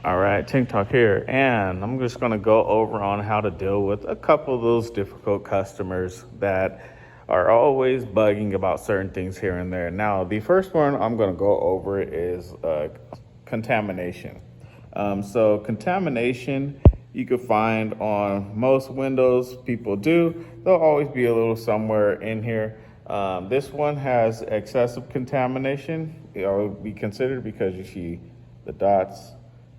All right, Tink Talk here, and I'm just going to go over on how to deal with a couple of those difficult customers that are always bugging about certain things here and there. Now, the first one I'm going to go over is contamination. So contamination you could find on most windows. People do. There'll always be a little somewhere in here. This one has excessive contamination. It will be considered because you see the dots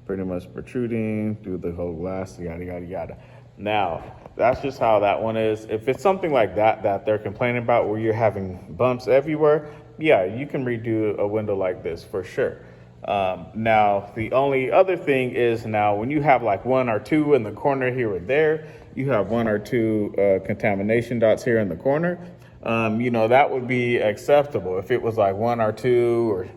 pretty much protruding through the whole glass, yada, yada, yada. Now, that's just how that one is. If it's something like that they're complaining about where you're having bumps everywhere, yeah, you can redo a window like this for sure. Now, the only other thing is now when you have like one or two in the corner here or there, you have one or two contamination dots here in the corner, that would be acceptable. If it was like one or two or,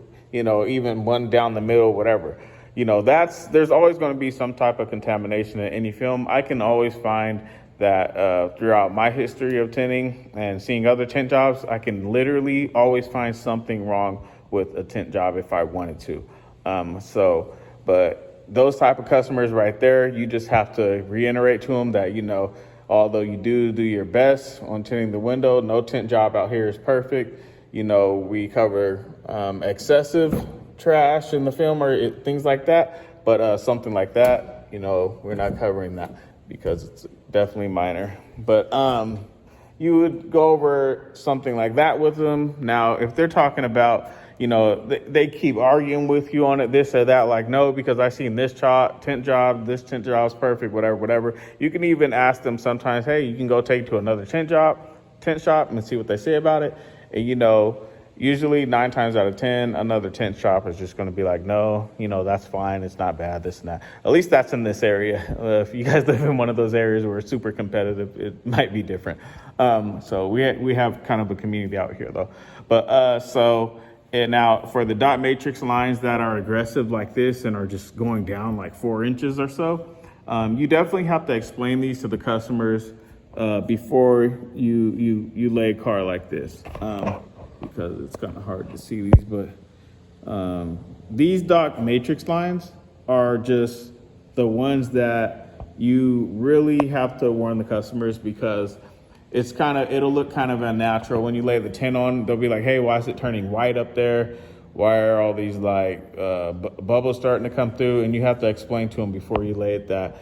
even one down the middle, whatever. There's always going to be some type of contamination in any film. I can always find that throughout my history of tinting and seeing other tint jobs, I can literally always find something wrong with a tint job if I wanted to. But those type of customers right there, you just have to reiterate to them that, although you do your best on tinting the window, no tint job out here is perfect. We cover excessive trash in the film or things like that, but something like that, we're not covering that because it's definitely minor. But you would go over something like that with them. Now, if they're talking about, they keep arguing with you on it, this or that, like, no, because I seen this tint job is perfect, whatever. You can even ask them sometimes, hey, you can go take to another tint shop and see what they say about it. And, usually 9 times out of 10, another tint shop is just going to be like, no, that's fine. It's not bad, this and that. At least that's in this area. If you guys live in one of those areas where it's super competitive, it might be different. So we have kind of a community out here, though. But and now for the dot matrix lines that are aggressive like this and are just going down like 4 inches or so, you definitely have to explain these to the customers before you lay a car like this. Because it's kind of hard to see these, but these dot matrix lines are just the ones that you really have to warn the customers because it'll look kind of unnatural when you lay the tint on. They'll be like, hey, why is it turning white up there? Why are all these bubbles starting to come through? And you have to explain to them before you lay it that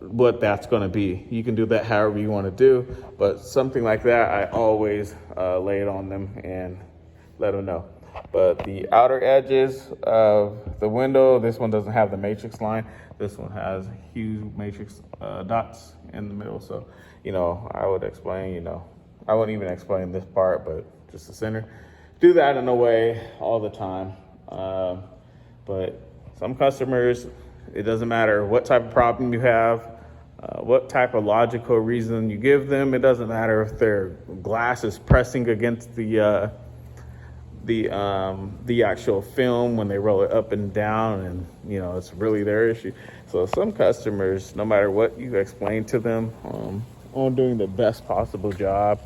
what that's going to be. You can do that however you want to do, but something like that, I always lay it on them and let them know. But the outer edges of the window, this one doesn't have the matrix line. This one has huge matrix dots in the middle. So, I would explain, I wouldn't even explain this part, but just the center. Do that in a way all the time. But some customers, it doesn't matter what type of problem you have, what type of logical reason you give them. It doesn't matter if their glass is pressing against the actual film when they roll it up and down, and it's really their issue. So some customers, no matter what you explain to them on doing the best possible job,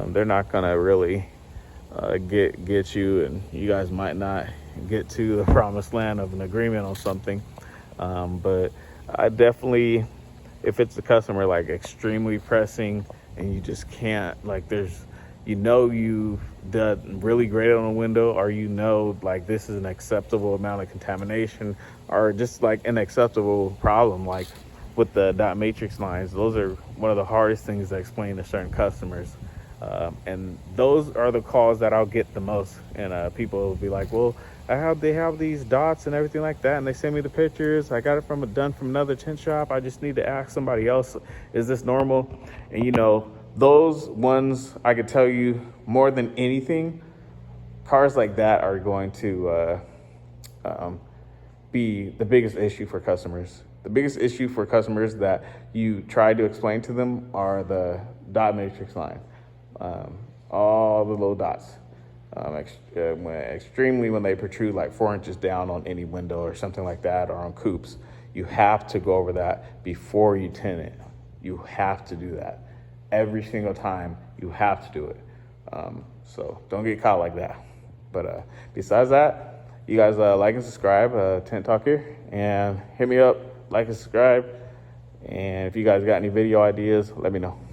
they're not gonna really get you, and you guys might not get to the promised land of an agreement on something. But I definitely, if it's a customer like extremely pressing and you just can't, like you've done really great on a window, or like this is an acceptable amount of contamination, or just like an acceptable problem, like with the dot matrix lines, those are one of the hardest things to explain to certain customers. And those are the calls that I'll get the most. And people will be like, well, they have these dots and everything like that, and they send me the pictures. I got it done from another tint shop. I just need to ask somebody else, is this normal? And those ones, I could tell you more than anything, cars like that are going to be the biggest issue for customers. The biggest issue for customers that you try to explain to them are the dot matrix line. All the little dots. Extremely when they protrude like 4 inches down on any window or something like that, or on coupes, you have to go over that before you tint it. You have to do that every single time. You have to do it. So don't get caught like that. But besides that, you guys like and subscribe, Tent Talk here, and hit me up, like and subscribe. And if you guys got any video ideas, let me know.